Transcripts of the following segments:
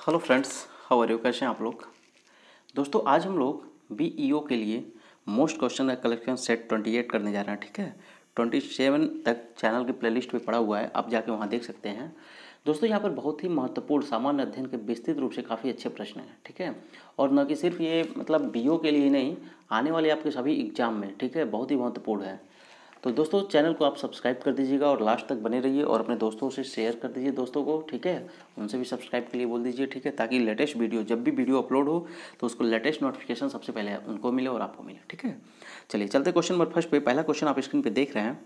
Hello friends, how are you? कैसे हैं आप लोग? दोस्तों आज हम लोग बीईओ के लिए मोस्ट क्वेश्चन का कलेक्शन सेट 28 करने जा रहे हैं। ठीक है, 27 तक चैनल की प्लेलिस्ट पे पड़ा हुआ है, आप जाके वहाँ देख सकते हैं। दोस्तों यहाँ पर बहुत ही महत्वपूर्ण सामान्य अध्ययन के विस्तृत रूप से काफ़ी अच्छे प्रश्न हैं। ठीक है, और न कि सिर्फ ये मतलब बीईओ के लिए नहीं, आने वाले आपके सभी एग्जाम में, ठीक है, बहुत ही महत्वपूर्ण है। तो दोस्तों चैनल को आप सब्सक्राइब कर दीजिएगा और लास्ट तक बने रहिए और अपने दोस्तों से शेयर कर दीजिए दोस्तों को। ठीक है, उनसे भी सब्सक्राइब के लिए बोल दीजिए। ठीक है, ताकि लेटेस्ट वीडियो जब भी वीडियो अपलोड हो तो उसको लेटेस्ट नोटिफिकेशन सबसे पहले उनको मिले और आपको मिले। ठीक है, चलिए चलते क्वेश्चन नंबर फर्स्ट पे। पहला क्वेश्चन आप स्क्रीन पे देख रहे हैं,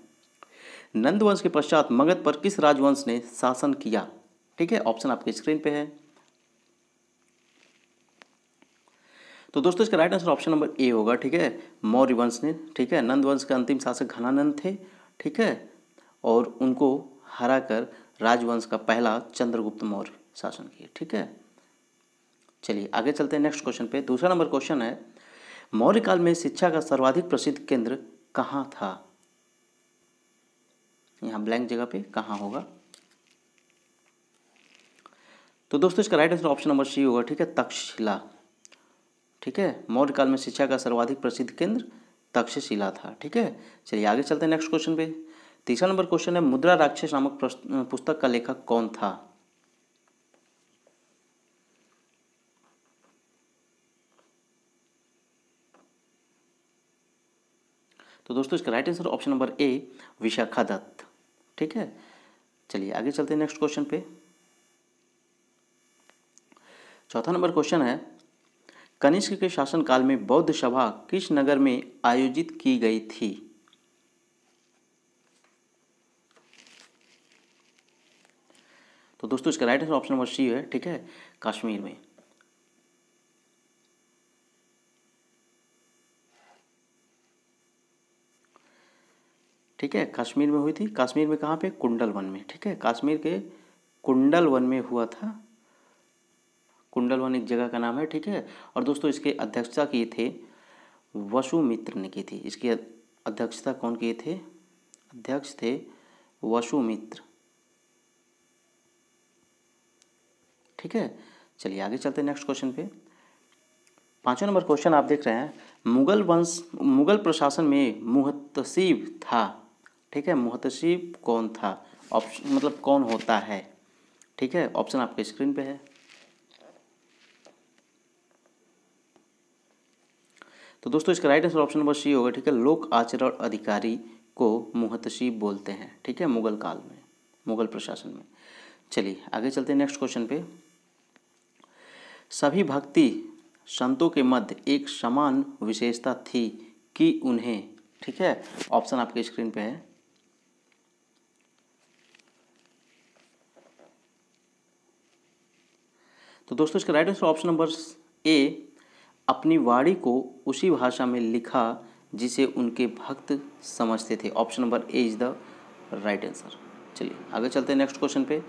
नंद वंश के पश्चात मगध पर किस राजवंश ने शासन किया? ठीक है, ऑप्शन आपके स्क्रीन पे है। तो दोस्तों इसका राइट आंसर ऑप्शन नंबर ए होगा। ठीक है, मौर्य वंश ने। ठीक है, नंद वंश के अंतिम शासक घनानंद थे। ठीक है, और उनको हराकर राजवंश का पहला चंद्रगुप्त मौर्य शासन किए। ठीक है, चलिए आगे चलते हैं नेक्स्ट क्वेश्चन पे। दूसरा नंबर क्वेश्चन है, मौर्य काल में शिक्षा का सर्वाधिक प्रसिद्ध केंद्र कहाँ था? यहाँ ब्लैंक जगह पे कहाँ होगा? तो दोस्तों इसका right answer option number C होगा। ठीक है, तक्षशिला। ठीक है, मौर्य काल में शिक्षा का सर्वाधिक प्रसिद्ध केंद्र तक्षशिला था। ठीक है, चलिए आगे चलते हैं नेक्स्ट क्वेश्चन पे। तीसरा नंबर क्वेश्चन है, मुद्रा राक्षस नामक पुस्तक का लेखक कौन था? तो दोस्तों इसका right answer option number A Vishakha Datta. ठीक है, चलिए आगे चलते हैं नेक्स्ट क्वेश्चन पे। चौथा नंबर क्वेश्चन है, कनिष्क के शासनकाल में बौद्ध सभा किस नगर में आयोजित की गई थी? तो दोस्तों इसका right answer option number C है। ठीक है, कश्मीर में। ठीक है, कश्मीर में हुई थी। कश्मीर में कहाँ पे? कुंडल वन में। ठीक है, कश्मीर के कुंडल वन में हुआ था। कुंडल वन एक जगह का नाम है। ठीक है, और दोस्तों इसके अध्यक्षता किए थे वसुमित्र ने की थी। इसकी अध्यक्षता कौन किए थे? अध्यक्ष थे वसुमित्र। ठीक है, चलिए आगे चलते हैं नेक्स्ट क्वेश्चन पे। पांचवा नंबर क्वेश्चन आप देख रहे हैं, मुगल प्रशासन में मुहतसिब था। ठीक है, मुहतसिब कौन था? ऑप्शन मतलब कौन होता है? ठीक है, ऑप्शन आपके स्क्रीन पे है। तो दोस्तों इसका right answer option number C होगा। ठीक है, लोक आचरण अधिकारी को मुहतसिब बोलते हैं। ठीक है, मुगल काल में, मुगल प्रशासन में। चलिए आगे चलते हैं नेक्स्ट क्वेश्चन पे। सभी भक्ति संतों के मध्य एक समान विशेषता थी कि उन्हें, ठीक है, ऑप्शन आपके स्क्रीन पे है। तो दोस्तों इसका राइट आंसर ऑप्शन नंबर ए अपनी वाणी को उसी भाषा में लिखा जिसे उनके भक्त समझते थे। Option number A is the right answer. चलिए आगे चलते हैं नेक्स्ट क्वेश्चन पे।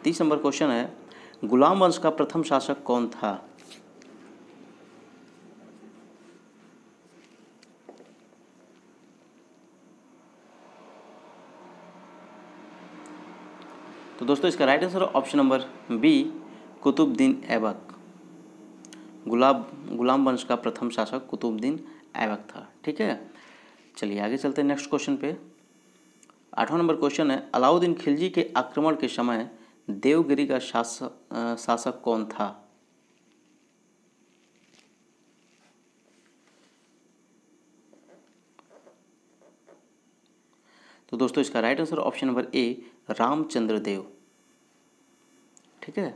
30 नंबर क्वेश्चन है, गुलाम वंश का प्रथम शासक कौन था? तो दोस्तों इसका right answer option number B Qutubuddin Aibak. गुलाम वंश का प्रथम शासक कुतुबुद्दीन ऐबक था। ठीक है, चलिए आगे चलते हैं नेक्स्ट क्वेश्चन पे। 8वां नंबर क्वेश्चन है, अलाउद्दीन खिलजी के आक्रमण के समय देवगिरी का शासक कौन था? तो दोस्तों इसका right answer option number A Ramchandra Dev. ठीक है,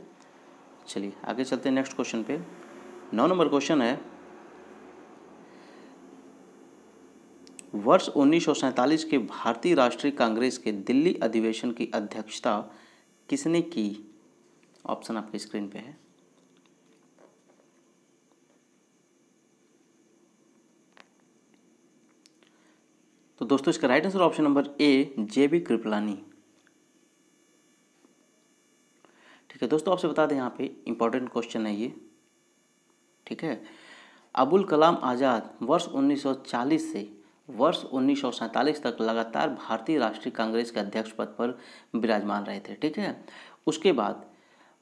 चलिए आगे चलते हैं नेक्स्ट क्वेश्चन पे। 9 नंबर क्वेश्चन है, वर्ष 1947 के भारतीय राष्ट्रीय कांग्रेस के दिल्ली अधिवेशन की अध्यक्षता किसने की? ऑप्शन आपके स्क्रीन पे है। तो दोस्तों इसका right answer option number A J B Kripalani. ठीक है दोस्तों, आपसे बता दें यहाँ पे इंपॉर्टेंट क्वेश्चन है ये। ठीक है, अबुल कलाम आज़ाद वर्ष 1940 से वर्ष 1947 तक लगातार भारतीय राष्ट्रीय कांग्रेस के अध्यक्ष पद पर विराजमान रहे थे। ठीक है, उसके बाद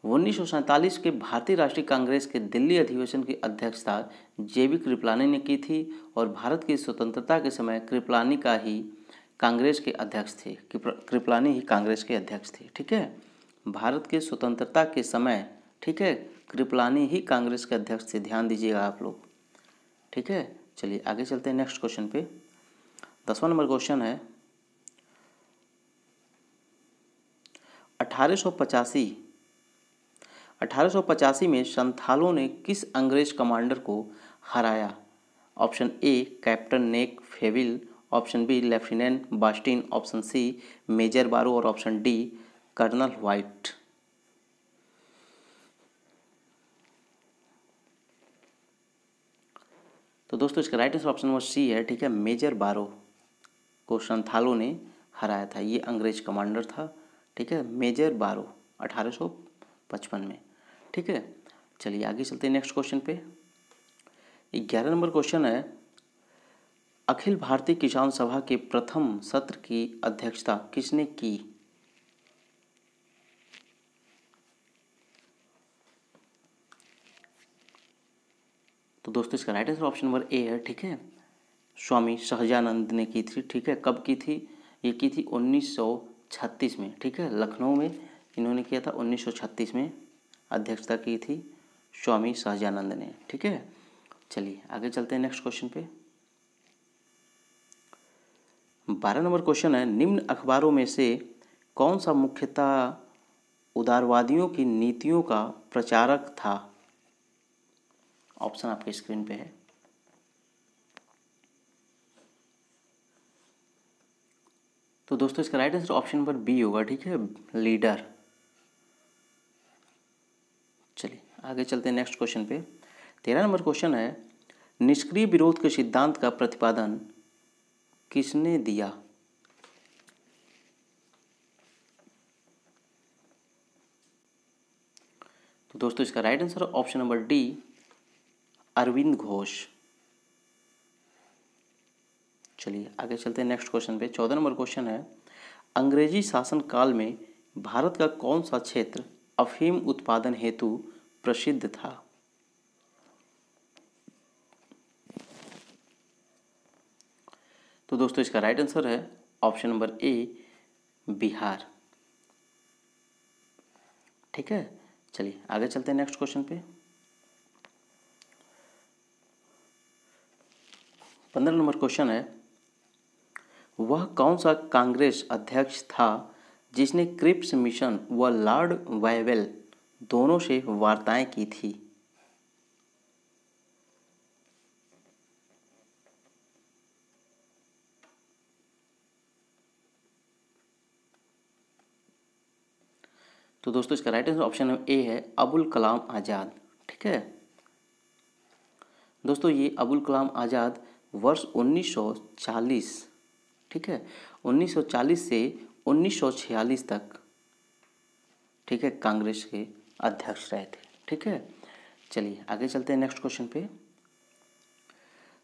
1947 के भारतीय राष्ट्रीय कांग्रेस के दिल्ली अधिवेशन की अध्यक्षता जेबी कृपलानी ने की थी और भारत की स्वतंत्रता के समय कृपलानी का ही कांग्रेस के अध्यक्ष थे। कृपलानी ही कांग्रेस के अध्यक्ष थे। ठीक है, भारत के स्वतंत्रता के समय, ठीक है, कृपलानी ही कांग्रेस के अध्यक्ष थे, ध्यान दीजिएगा आप लोग। ठीक है, चलिए आगे चलते हैं नेक्स्ट क्वेश्चन पे। 10वां नंबर क्वेश्चन है 1885 में संथालों ने किस अंग्रेज कमांडर को हराया? ऑप्शन ए कैप्टन नेक फेविल, option B lieutenant Bastin, option C major Barrow और ऑप्शन डी कर्नल व्हाइट। तो दोस्तों इसका right answer option number C है। ठीक है, मेजर बारो को संथालों ने हराया था, ये अंग्रेज कमांडर था। ठीक है, मेजर बारो 1855 में। ठीक है, चलिए आगे चलते हैं नेक्स्ट क्वेश्चन पे। 11 नंबर क्वेश्चन है अखिल भारतीय किसान सभा के प्रथम सत्र की अध्यक्षता किसने की? तो दोस्तों इसका राइट आंसर ऑप्शन नंबर ए है। ठीक है, स्वामी सहजानंद ने की थी। ठीक है, कब की थी? ये की थी 1936 में। ठीक है, लखनऊ में इन्होंने किया था, 1936 में अध्यक्षता की थी स्वामी सहजानंद ने। ठीक है, चलिए आगे चलते हैं नेक्स्ट क्वेश्चन पे। 12 नंबर क्वेश्चन है निम्न अखबारों में से कौन सा मुख्यतः उदारवादियों की नीतियों का प्रचारक था? ऑप्शन आपके स्क्रीन पे है। तो दोस्तों इसका right answer option number B होगा। ठीक है, लीडर। चलिए आगे चलते हैं नेक्स्ट क्वेश्चन पे। 13 नंबर क्वेश्चन है निष्क्रिय विरोध के सिद्धांत का प्रतिपादन किसने दिया? तो दोस्तों इसका right answer option number D Arvind Ghosh. चलिए आगे चलते हैं नेक्स्ट क्वेश्चन पे। 14 नंबर क्वेश्चन है अंग्रेजी शासन काल में भारत का कौन सा क्षेत्र अफीम उत्पादन हेतु प्रसिद्ध था? तो दोस्तों इसका राइट आंसर है ऑप्शन नंबर ए बिहार। ठीक है, चलिए आगे चलते हैं नेक्स्ट क्वेश्चन पे। 15 नंबर क्वेश्चन है वह कौन सा कांग्रेस अध्यक्ष था जिसने क्रिप्स मिशन व लॉर्ड वायवेल दोनों से वार्ताएं की थी? तो दोस्तों इसका राइट आंसर ऑप्शन ए है अबुल कलाम आज़ाद। ठीक है दोस्तों, ये अबुल कलाम आज़ाद वर्ष 1940, ठीक है, 1940 से 1946 तक, ठीक है, कांग्रेस के अध्यक्ष रहे थे। ठीक है, चलिए आगे चलते हैं नेक्स्ट क्वेश्चन पे।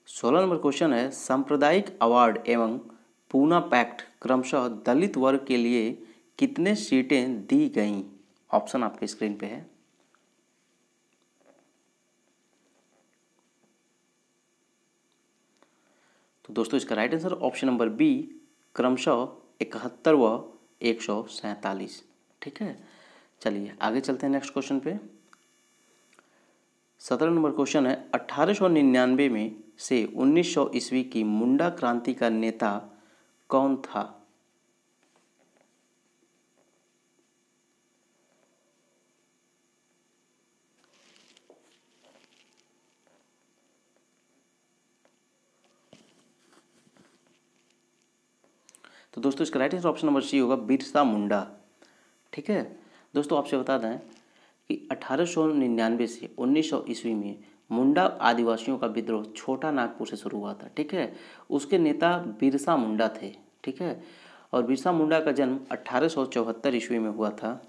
16 नंबर क्वेश्चन है सांप्रदायिक अवार्ड एवं पूना पैक्ट क्रमशः दलित वर्ग के लिए कितने सीटें दी गईं? ऑप्शन आपके स्क्रीन पे है। तो दोस्तों इसका right answer option number B क्रमशः 71 व 147। ठीक है, चलिए आगे चलते हैं नेक्स्ट क्वेश्चन पे। 17 नंबर क्वेश्चन है 1899 में से 1900 ईस्वी की मुंडा क्रांति का नेता कौन था? तो दोस्तों इसका right answer option number C होगा बिरसा मुंडा। ठीक है दोस्तों, आपसे बता दें कि 1899 से 1900 ईस्वी में मुंडा आदिवासियों का विद्रोह छोटा नागपुर से शुरू हुआ था। ठीक है, उसके नेता बिरसा मुंडा थे। ठीक है, और बिरसा मुंडा का जन्म 1874 ईस्वी में हुआ था।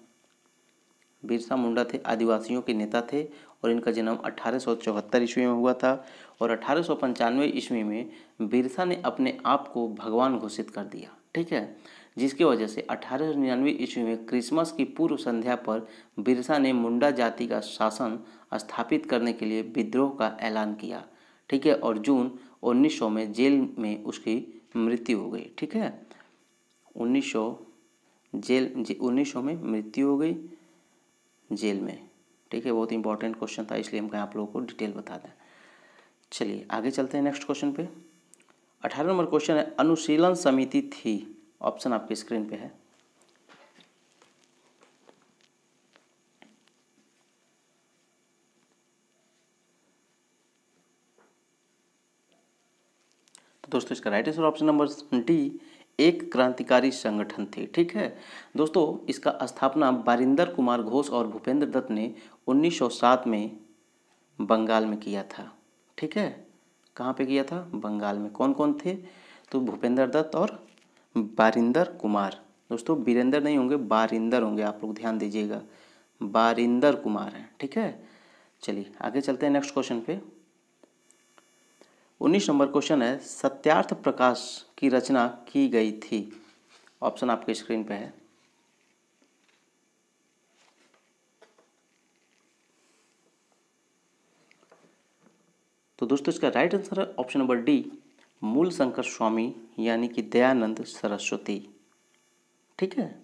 बिरसा मुंडा थे आदिवासियों के नेता थे और इनका जन्म 1874 ईस्वी में हुआ था और 1895 ईस्वी में बिरसा ने अपने आप को भगवान घोषित कर दिया। ठीक है, जिसकी वजह से 1899 ईस्वी में क्रिसमस की पूर्व संध्या पर बिरसा ने मुंडा जाति का शासन स्थापित करने के लिए विद्रोह का ऐलान किया। ठीक है, और जून 1900 में जेल में उसकी मृत्यु हो गई। ठीक है, 1900 में मृत्यु हो गई जेल में। ठीक है, बहुत इंपॉर्टेंट क्वेश्चन था, इसलिए हम आप लोगों को डिटेल बता दें। चलिए आगे चलते हैं नेक्स्ट क्वेश्चन पे। 18 नंबर क्वेश्चन है, अनुशीलन समिति थी। ऑप्शन आपकी स्क्रीन पे है। तो दोस्तों इसका right answer option number D, एक क्रांतिकारी संगठन थी। ठीक है दोस्तों, इसका स्थापना बारिंदर कुमार घोष और भूपेंद्र दत्त ने 1907 में बंगाल में किया था। ठीक है, कहाँ पे किया था? बंगाल में। कौन कौन थे? तो भूपेंद्र दत्त और बारिंदर कुमार। दोस्तों बीरेंद्र नहीं होंगे, बारिंदर होंगे, आप लोग ध्यान दीजिएगा, बारिंदर कुमार हैं। ठीक है, चलिए आगे चलते हैं नेक्स्ट क्वेश्चन पे। 19 नंबर क्वेश्चन है, सत्यार्थ प्रकाश की रचना की गई थी। ऑप्शन आपके स्क्रीन पे है। तो दोस्तों इसका राइट आंसर है ऑप्शन नंबर डी, मूल शंकर स्वामी यानी कि दयानंद सरस्वती। ठीक है,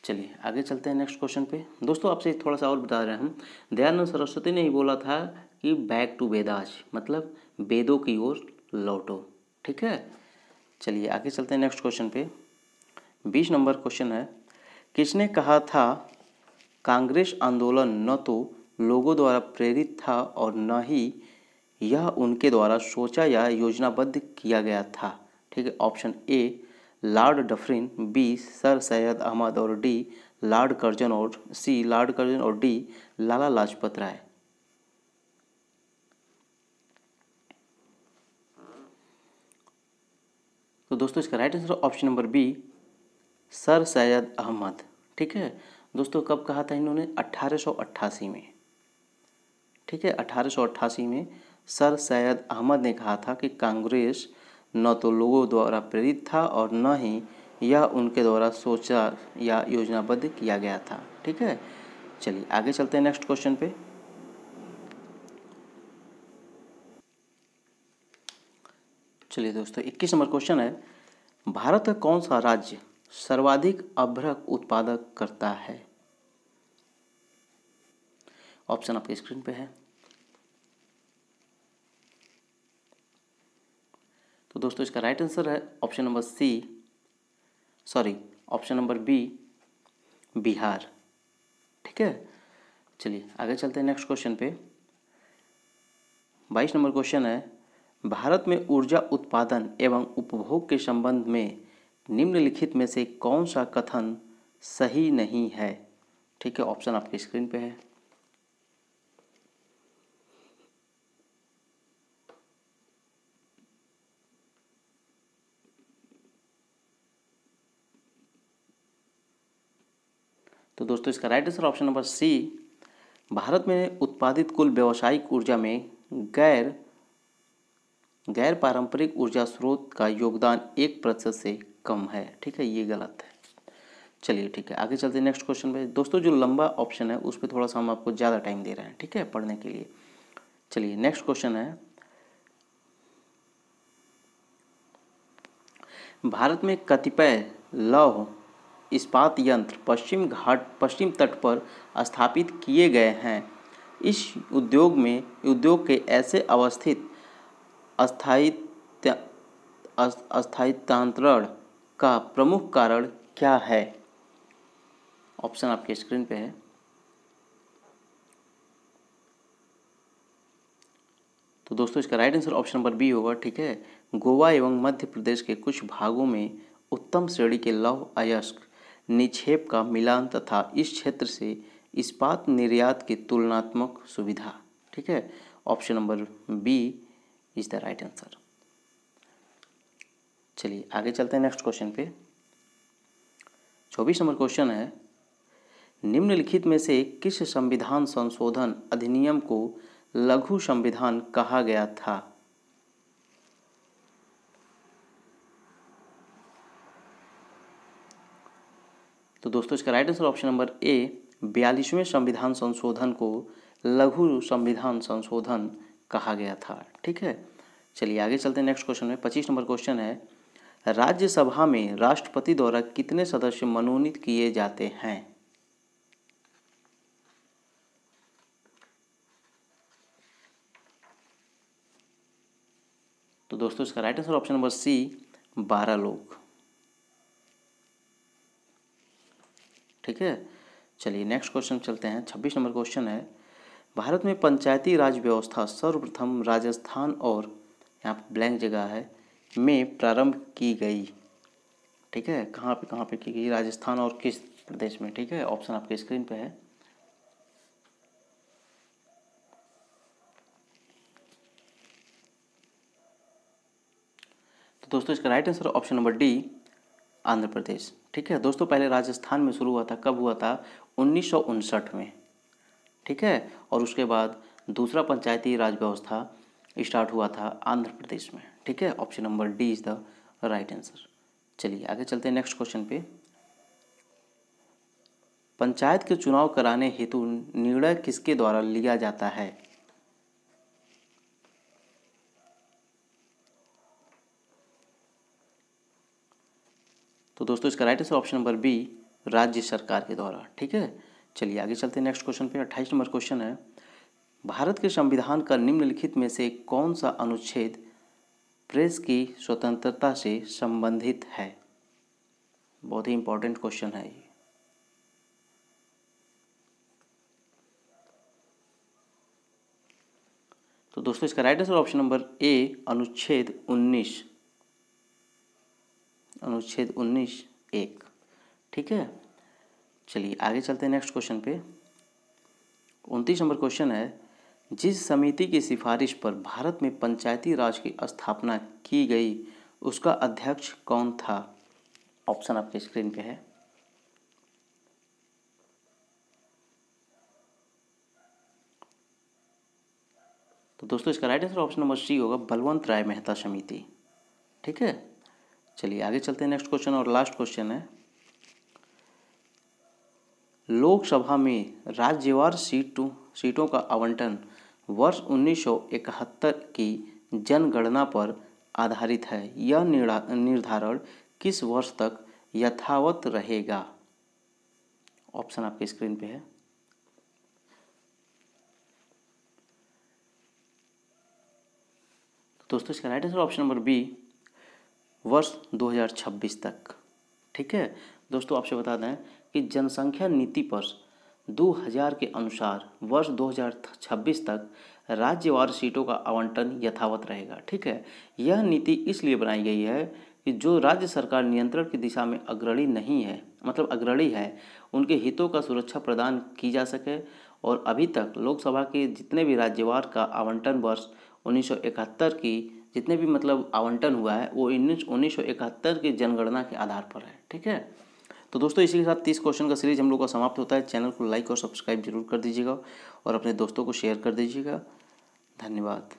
चलिए आगे चलते हैं नेक्स्ट क्वेश्चन पे। दोस्तों आपसे थोड़ा सा और बता रहे हैं हम, दयानंद सरस्वती ने ही बोला था कि बैक टू वेदास, मतलब वेदों की ओर लौटो। ठीक है, चलिए आगे चलते हैं नेक्स्ट क्वेश्चन पे। 20 नंबर क्वेश्चन है, किसने कहा था कांग्रेस आंदोलन न तो लोगों द्वारा प्रेरित था और न ही यह उनके द्वारा सोचा या योजनाबद्ध किया गया था। ठीक है, option A Lord Dufferin, B Sir Syed Ahmad और डी लॉर्ड कर्जन और सी लॉर्ड कर्जन और डी लाला लाजपत राय। तो दोस्तों इसका right answer option number B, Sir Syed Ahmad. ठीक है दोस्तों, कब कहा था इन्होंने? 1888 में। ठीक है, 1888 में सर सैयद अहमद ने कहा था कि कांग्रेस न तो लोगों द्वारा प्रेरित था और न ही यह उनके द्वारा सोचा या योजनाबद्ध किया गया था। ठीक है, चलिए आगे चलते हैं नेक्स्ट क्वेश्चन पे। चलिए दोस्तों 21 नंबर क्वेश्चन है, भारत का कौन सा राज्य सर्वाधिक अभ्रक उत्पादक करता है? ऑप्शन आपके स्क्रीन पे है। तो दोस्तों इसका राइट आंसर है option number option number B, Bihar. ठीक है, चलिए आगे चलते हैं नेक्स्ट क्वेश्चन पे। 22 नंबर क्वेश्चन है, भारत में ऊर्जा उत्पादन एवं उपभोग के संबंध में निम्नलिखित में से कौन सा कथन सही नहीं है? ठीक है, ऑप्शन आपके स्क्रीन पे है। तो दोस्तों इसका right answer option number C, Bharat में उत्पादित कुल व्यावसायिक ऊर्जा में गैर पारंपरिक ऊर्जा स्रोत का योगदान 1% से कम है। ठीक है, ये गलत है। चलिए ठीक है, आगे चलते हैं नेक्स्ट क्वेश्चन पे। दोस्तों जो लंबा ऑप्शन है उस पर थोड़ा सा हम आपको ज़्यादा टाइम दे रहे हैं, ठीक है, पढ़ने के लिए। चलिए नेक्स्ट क्वेश्चन है, भारत में कतिपय लौह इस्पात यंत्र पश्चिम तट पर स्थापित किए गए हैं। इस उद्योग के ऐसे अवस्थित स्थायित्वांतरण का प्रमुख कारण क्या है? ऑप्शन आपके स्क्रीन पे है। तो दोस्तों इसका right answer option number B होगा। ठीक है, गोवा एवं मध्य प्रदेश के कुछ भागों में उत्तम श्रेणी के लौह अयस्क निक्षेप का मिलान तथा इस क्षेत्र से इस्पात निर्यात की तुलनात्मक सुविधा। ठीक है, option number B is the right answer. चलिए आगे चलते हैं नेक्स्ट क्वेश्चन पे। 24 नंबर क्वेश्चन है, निम्नलिखित में से किस संविधान संशोधन अधिनियम को लघु संविधान कहा गया था? तो दोस्तों इसका right answer option number A 42वें संविधान संशोधन को लघु संविधान संशोधन कहा गया था। ठीक है, चलिए आगे चलते हैं नेक्स्ट क्वेश्चन में। 25 नंबर क्वेश्चन है, राज्यसभा में राष्ट्रपति द्वारा कितने सदस्य मनोनीत किए जाते हैं? तो दोस्तों इसका right answer option number C 12 लोग। ठीक है, चलिए नेक्स्ट क्वेश्चन चलते हैं। 26 नंबर क्वेश्चन है, भारत में पंचायती राज व्यवस्था सर्वप्रथम राजस्थान और यहाँ पर ब्लैंक जगह है में प्रारंभ की गई। ठीक है, कहाँ पे की गई? राजस्थान और किस प्रदेश में? ठीक है, ऑप्शन आपके स्क्रीन पे है। तो दोस्तों इसका right answer option number D Andhra Pradesh. ठीक है दोस्तों, पहले राजस्थान में शुरू हुआ था, कब हुआ था? 1959 में। ठीक है, और उसके बाद दूसरा पंचायती राज व्यवस्था स्टार्ट हुआ था आंध्र प्रदेश में। ठीक है, option number D is the right answer. चलिए आगे चलते हैं नेक्स्ट क्वेश्चन पे। पंचायत के चुनाव कराने हेतु निर्णय किसके द्वारा लिया जाता है? तो दोस्तों इसका right answer option number B राज्य सरकार के द्वारा। ठीक है, चलिए आगे चलते हैं नेक्स्ट क्वेश्चन पे। 28 नंबर क्वेश्चन है, भारत के संविधान का निम्नलिखित में से कौन सा अनुच्छेद प्रेस की स्वतंत्रता से संबंधित है? बहुत ही इंपॉर्टेंट क्वेश्चन है ये। तो दोस्तों इसका राइट आंसर ऑप्शन नंबर ए अनुच्छेद 19 एक। ठीक है, चलिए आगे चलते हैं नेक्स्ट क्वेश्चन पे। 29 नंबर क्वेश्चन है, जिस समिति की सिफारिश पर भारत में पंचायती राज की स्थापना की गई उसका अध्यक्ष कौन था? ऑप्शन आपके स्क्रीन पे है। तो दोस्तों इसका right answer option number C होगा बलवंत राय मेहता समिति। ठीक है, चलिए आगे चलते हैं नेक्स्ट क्वेश्चन और लास्ट क्वेश्चन है, लोकसभा में राज्यवार सीटों का आवंटन वर्ष 1971 की जनगणना पर आधारित है। यह निर्धारण किस वर्ष तक यथावत रहेगा? ऑप्शन आपके स्क्रीन पे है। दोस्तों इसका right answer option number B वर्ष 2026 तक। ठीक है दोस्तों, आपसे बता दें कि जनसंख्या नीति पर 2000 के अनुसार वर्ष 2026 तक राज्यवार सीटों का आवंटन यथावत रहेगा। ठीक है, यह नीति इसलिए बनाई गई है कि जो राज्य सरकार नियंत्रण की दिशा में अग्रणी नहीं है, मतलब अग्रणी है, उनके हितों का सुरक्षा प्रदान की जा सके। और अभी तक लोकसभा के जितने भी राज्यवार का आवंटन वर्ष 1971 की जितने भी मतलब आवंटन हुआ है वो 1971 की जनगणना के आधार पर है। ठीक है, तो दोस्तों इसी के साथ 30 क्वेश्चन का सीरीज हम लोग का समाप्त होता है। चैनल को लाइक और सब्सक्राइब जरूर कर दीजिएगा और अपने दोस्तों को शेयर कर दीजिएगा। धन्यवाद।